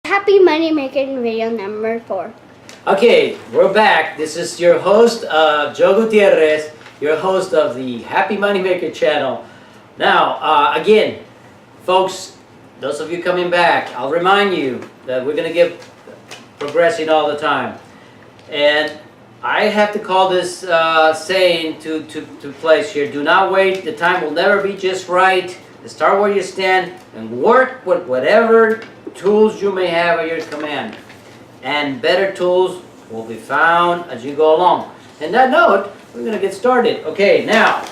Happy money making video number 4. Okay, we're back. This is your host, Joe Gutierrez, your host of the Happy Moneymaker channel. Now, again, folks, those of you coming back, I'll remind you that we're going to get progressing all the time. And I have to call this saying to place here. Do not wait. The time will never be just right. Start where you stand and work with whatever tools you may have at your command. And better tools will be found as you go along. And that note, we're going to get started. Okay, now,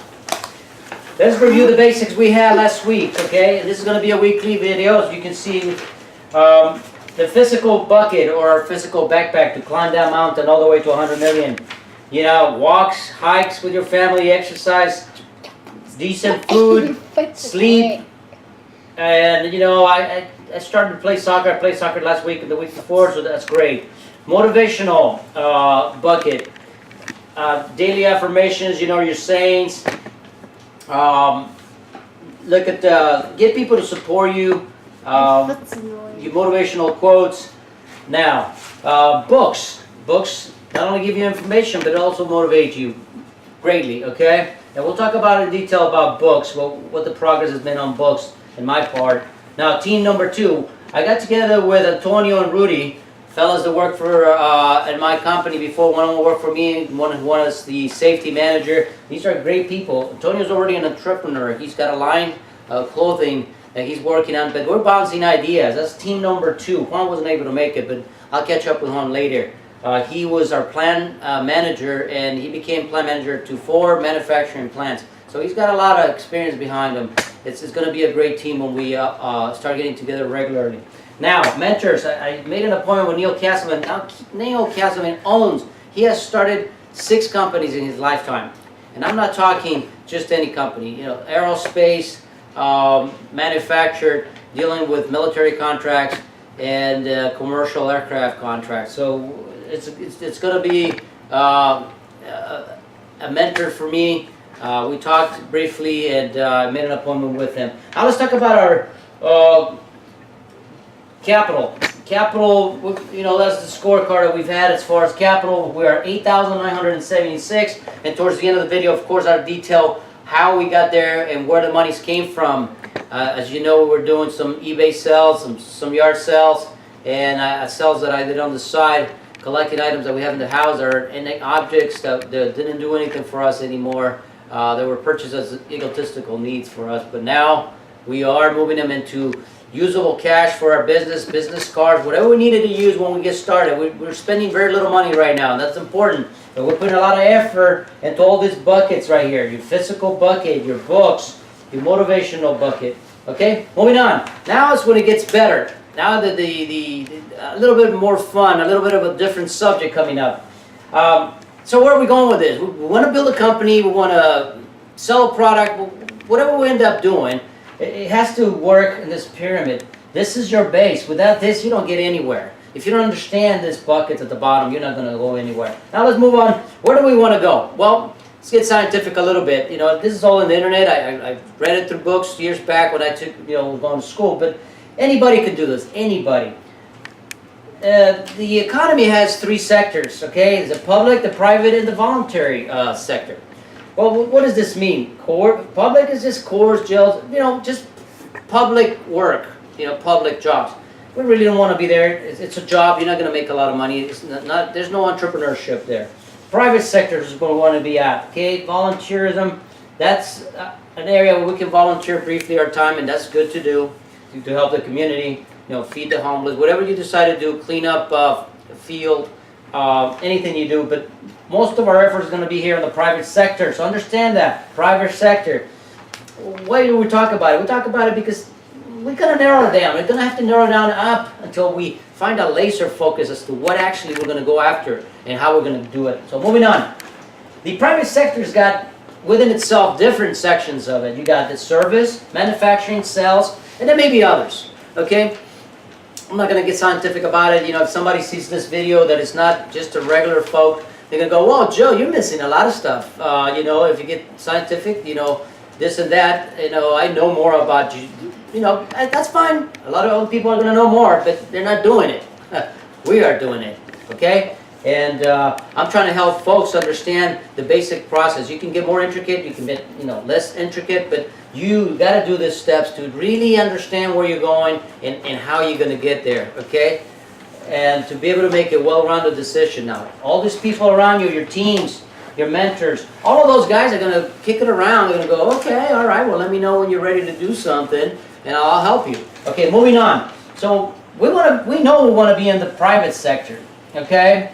let's review the basics we had last week. Okay, this is going to be a weekly video. As you can see, the physical bucket or physical backpack to climb that mountain all the way to 100 million. You know, walks, hikes with your family, exercise, decent food, sleep, and you know, I started to play soccer. I played soccer last week and the week before, so that's great. Motivational bucket, daily affirmations. You know, your sayings. Look at get people to support you. Your motivational quotes. Now, books. Books not only give you information, but also motivate you greatly. Okay. And we'll talk about in detail about books, what the progress has been on books in my part. Now, team number 2, I got together with Antonio and Rudy, fellas that worked for in my company before. One of them worked for me, one was the safety manager. These are great people. Antonio's already an entrepreneur. He's got a line of clothing that he's working on, but we're bouncing ideas. That's team number 2. Juan wasn't able to make it, but I'll catch up with Juan later. He was our plan manager, and he became plan manager to 4 manufacturing plants. So he's got a lot of experience behind him. It's going to be a great team when we start getting together regularly. Now, mentors. I made an appointment with Neil Castleman. Now, Neil Castleman he has started 6 companies in his lifetime. And I'm not talking just any company. You know, aerospace, manufactured, dealing with military contracts, and commercial aircraft contracts. So it's going to be a mentor for me. We talked briefly and made an appointment with him. Now let's talk about our capital. Capital, you know, that's the scorecard that we've had as far as capital. We are 8,976, and towards the end of the video, of course, I'll detail how we got there and where the monies came from. As you know, we're doing some eBay sales, some yard sales, and sales that I did on the side, collecting items that we have in the house or any objects that didn't do anything for us anymore. They were purchased as egotistical needs for us, but now we are moving them into usable cash for our business cards, whatever we needed to use when we get started. We're spending very little money right now, and that's important. But we're putting a lot of effort into all these buckets right here. Your physical bucket, your books, your motivational bucket. Okay, moving on. Now is when it gets better. Now that a little bit more fun, a little bit of a different subject coming up. So where are we going with this? We want to build a company. We want to sell a product. Whatever we end up doing, it has to work in this pyramid. This is your base. Without this, you don't get anywhere. If you don't understand this bucket at the bottom, you're not going to go anywhere. Now let's move on. Where do we want to go? Well, let's get scientific a little bit. You know, this is all on the internet. I read it through books years back when I was going to school. But anybody can do this. Anybody. The economy has 3 sectors, okay? There's the public, the private, and the voluntary sector. Well, what does this mean? Public is just cores, jails, you know, just public work, you know, public jobs. We really don't want to be there. It's a job. You're not going to make a lot of money. There's no entrepreneurship there. Private sector is where we want to be at, okay? Volunteerism, that's an area where we can volunteer briefly our time, and that's good to do to help the community. You know, feed the homeless, whatever you decide to do, clean up a field, anything you do. But most of our effort is going to be here in the private sector. So understand that, private sector. Why do we talk about it? We talk about it because we're going to narrow it down. We're going to have to narrow it down up until we find a laser focus as to what actually we're going to go after and how we're going to do it. So moving on. The private sector's got within itself different sections of it. You got the service, manufacturing, sales, and then maybe others. Okay? I'm not going to get scientific about it. You know, if somebody sees this video that is not just a regular folk, they're going to go, "Whoa, Joe, you're missing a lot of stuff." You know, if you get scientific, you know, this and that, you know, I know more about you know, that's fine. A lot of other people are going to know more, but they're not doing it. We are doing it, okay? And I'm trying to help folks understand the basic process. You can get more intricate, you can get, you know, less intricate, but you got to do the steps to really understand where you're going and how you're going to get there, okay? And to be able to make a well-rounded decision. Now, all these people around you, your teams, your mentors, all of those guys are going to kick it around. They're going to go, okay, all right, well, let me know when you're ready to do something, and I'll help you. Okay, moving on. So we know we want to be in the private sector, okay?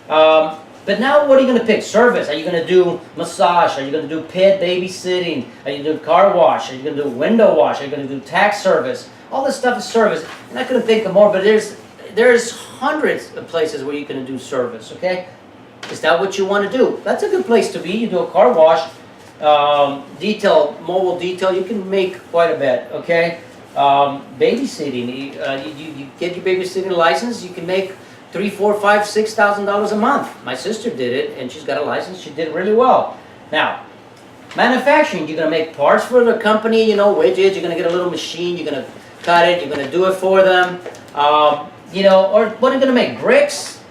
But now what are you going to pick? Service. Are you going to do massage? Are you going to do pet babysitting? Are you going to do car wash? Are you going to do window wash? Are you going to do tax service? All this stuff is service. And I couldn't think of more, but there's hundreds of places where you can do service, okay? Is that what you want to do? That's a good place to be. You do a car wash, mobile detail, you can make quite a bit, okay? Babysitting, you get your babysitting license, you can make $3,000, $4,000, $5,000, $6,000 a month. My sister did it, and she's got a license. She did really well. Now, manufacturing, you're going to make parts for the company, you know, widgets. You're going to get a little machine. You're going to cut it. You're going to do it for them. You know, or what are you going to make? Bricks?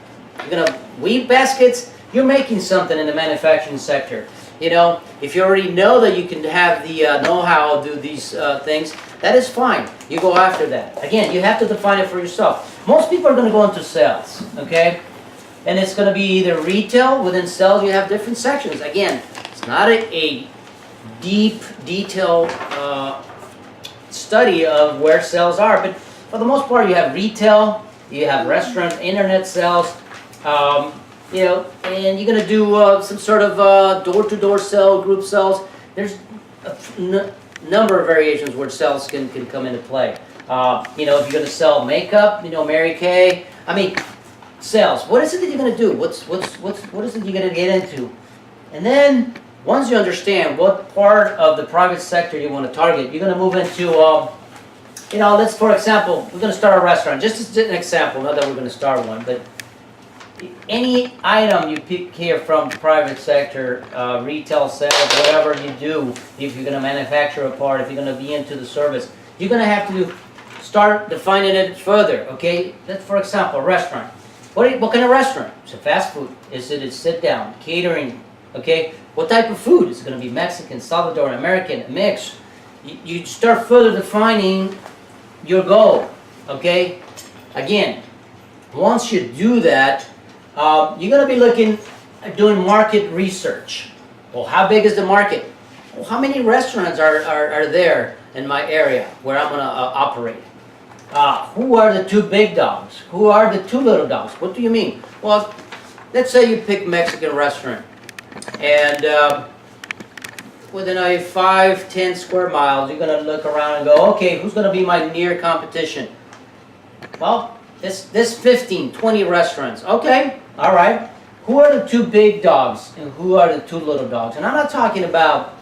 You're going to weave baskets? You're making something in the manufacturing sector. You know, if you already know that you can have the know-how to do these things, that is fine. You go after that. Again, you have to define it for yourself. Most people are going to go into sales, okay? And it's going to be either retail. Within sales, you have different sections. Again, it's not a deep, detailed study of where sales are, but for the most part, you have retail, you have restaurants, internet sales, you know, and you're going to do some sort of door-to-door sale, group sales. There's a number of variations where sales can come into play. You know, if you're going to sell makeup, you know, Mary Kay. I mean, sales. What is it that you're going to do? What is it you're going to get into? And then once you understand what part of the private sector you want to target, you're going to move into, you know, let's, for example, we're going to start a restaurant. Just as an example, not that we're going to start one, but any item you pick here from private sector, retail sales, whatever you do, if you're going to manufacture a part, if you're going to be into the service, you're going to have to start defining it further, okay? Let's, for example, a restaurant. What kind of restaurant? It's a fast food. Is it a sit-down, catering, okay? What type of food? Is it going to be Mexican, Salvadoran, American, mix? You start further defining your goal, okay? Again, once you do that, you're going to be looking at doing market research. Well, how big is the market? Well, how many restaurants are there in my area where I'm going to operate? Who are the two big dogs? Who are the two little dogs? What do you mean? Well, let's say you pick Mexican restaurant, and within a 5-10 square miles, you're going to look around and go, okay, who's going to be my near competition? Well, this 15, 20 restaurants. Okay, all right. Who are the two big dogs and who are the two little dogs? And I'm not talking about,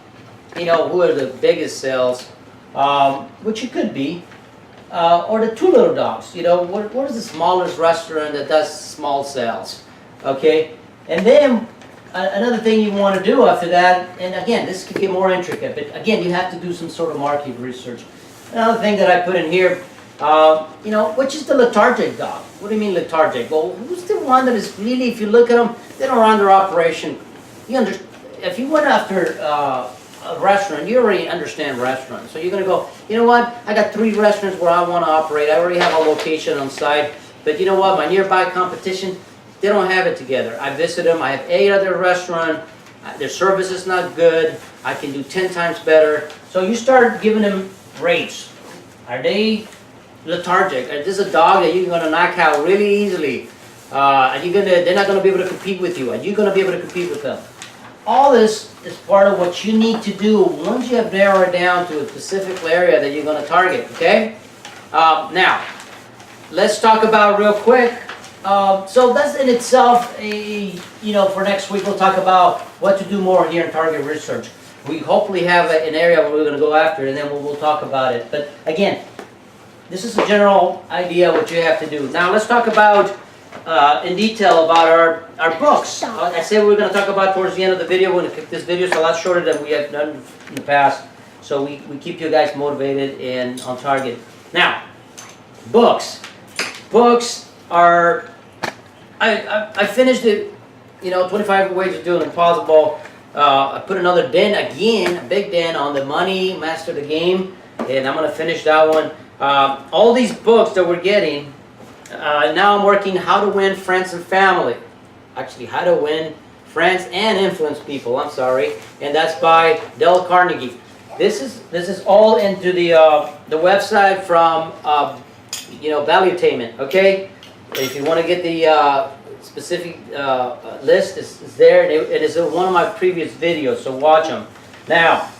you know, who are the biggest sales, which it could be, or the two little dogs. You know, what is the smallest restaurant that does small sales? Okay, and then another thing you want to do after that, and again, this could get more intricate, but again, you have to do some sort of market research. Another thing that I put in here, you know, which is the lethargic dog? What do you mean lethargic? Well, who's the one that is really, if you look at them, they don't run their operation. If you went after a restaurant, you already understand restaurants. So you're going to go, you know what, I got 3 restaurants where I want to operate. I already have a location on site. But you know what, my nearby competition, they don't have it together. I visit them. I have 8 other restaurants. Their service is not good. I can do 10 times better. So you start giving them rates. Are they lethargic? Is this a dog that you're going to knock out really easily? They're not going to be able to compete with you. Are you going to be able to compete with them? All this is part of what you need to do once you have narrowed down to a specific area that you're going to target, okay? Now, let's talk about real quick. So that's in itself for next week we'll talk about what to do more here in target research. We hopefully have an area where we're going to go after, and then we'll talk about it. But again, this is a general idea what you have to do. Now let's talk about in detail about our books. I said we're going to talk about towards the end of the video. We're going to kick this video, so a lot shorter than we have done in the past. So we keep you guys motivated and on target. Now, books. Books are, I finished it, 25 Ways of Doing Impossible. I put another den again, a big den on the money, master the game, and I'm gonna finish that one. All these books that we're getting, now I'm working How to Win Friends and Family. Actually, How to Win Friends and Influence People, I'm sorry. And that's by Dale Carnegie. This is all into the website from, Valuetainment, okay? If you want to get the specific list, it's there, and it is in one of my previous videos, so watch them. Now,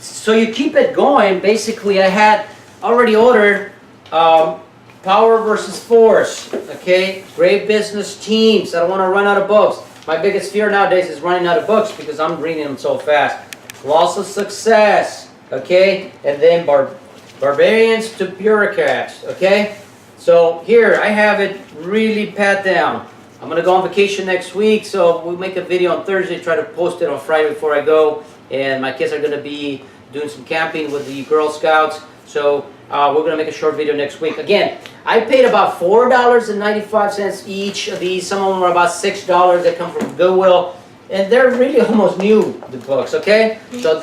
so you keep it going. Basically, I had already ordered Power versus Force, okay? Great business teams. I don't want to run out of books. My biggest fear nowadays is running out of books because I'm reading them so fast. Laws of Success, okay? And then Barbarians to Bureaucrats, okay? So here, I have it really pat down. I'm going to go on vacation next week, so we'll make a video on Thursday, try to post it on Friday before I go. And my kids are going to be doing some camping with the Girl Scouts. So we're going to make a short video next week. Again, I paid about $4.95 each of these. Some of them are about $6 that come from Goodwill. And they're really almost new, the books, okay? So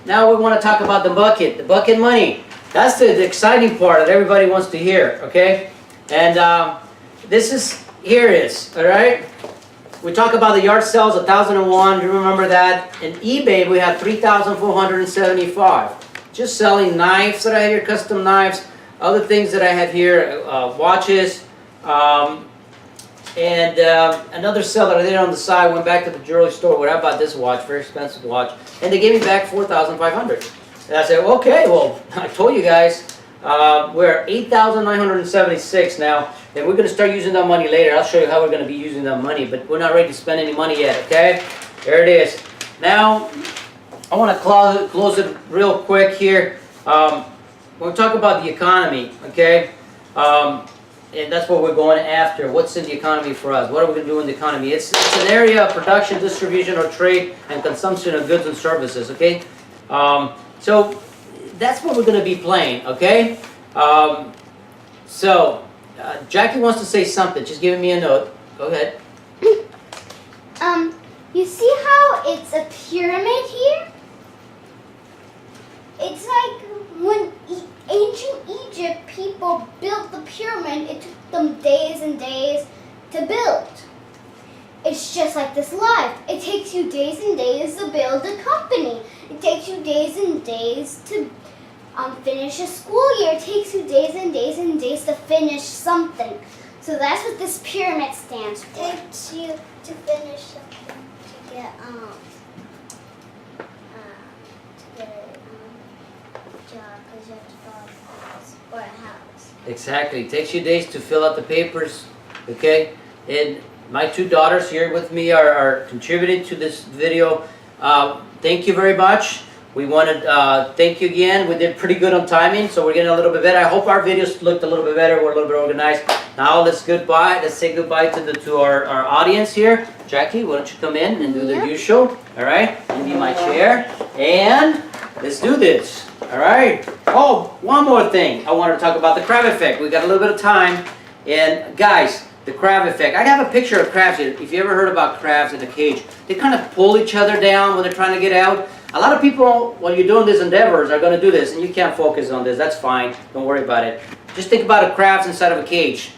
now we want to talk about the bucket money. That's the exciting part that everybody wants to hear, okay? And here it is, all right? We talk about the yard sales, 1,001, you remember that? In eBay, we have 3,475. Just selling knives that I have here, custom knives, other things that I have here, watches, and another sale that I did on the side. Went back to the jewelry store where I bought this watch, very expensive watch, and they gave me back 4,500. And I said, okay, well, I told you guys, we're 8,976 now, and we're going to start using that money later. I'll show you how we're going to be using that money, but we're not ready to spend any money yet, okay? There it is. Now, I want to close it real quick here. We'll talk about the economy, okay? And that's what we're going after. What's in the economy for us? What are we going to do in the economy? It's an area of production, distribution, or trade, and consumption of goods and services, okay? So that's what we're going to be playing, okay? Jackie wants to say something. She's giving me a note. Go ahead. You see how it's a pyramid here? It's like when ancient Egypt people built the pyramid, it took them days and days to build. It's just like this life. It takes you days and days to build a company. It takes you days and days to finish a school year. It takes you days and days and days to finish something. So that's what this pyramid stands for. It takes you to finish something to get a job because you have to file for a house. Exactly. It takes you days to fill out the papers, okay? And my two daughters here with me are contributing to this video. Thank you very much. We want to thank you again. We did pretty good on timing, so we're getting a little bit better. I hope our videos looked a little bit better. We're a little bit organized. Now let's say goodbye to our audience here. Jackie, why don't you come in and do the usual? All right, give me my chair, and let's do this. All right. Oh, one more thing. I want to talk about the crab effect. We got a little bit of time, and guys, the crab effect. I have a picture of crabs here. If you ever heard about crabs in a cage, they kind of pull each other down when they're trying to get out. A lot of people, when you're doing these endeavors, are going to do this, and you can't focus on this. That's fine. Don't worry about it. Just think about a crabs inside of a cage.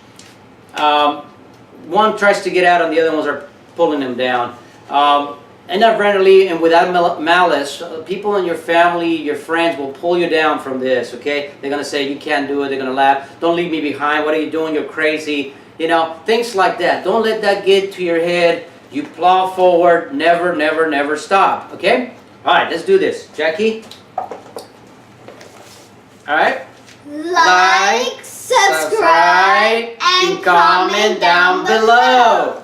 One tries to get out, and the other ones are pulling them down. And not randomly and without malice, people in your family, your friends will pull you down from this, okay? They're going to say, you can't do it. They're going to laugh. Don't leave me behind. What are you doing? You're crazy. You know, things like that. Don't let that get to your head. You plow forward. Never, never, never stop, okay? All right, let's do this. Jackie? All right? Like, subscribe, and comment down below.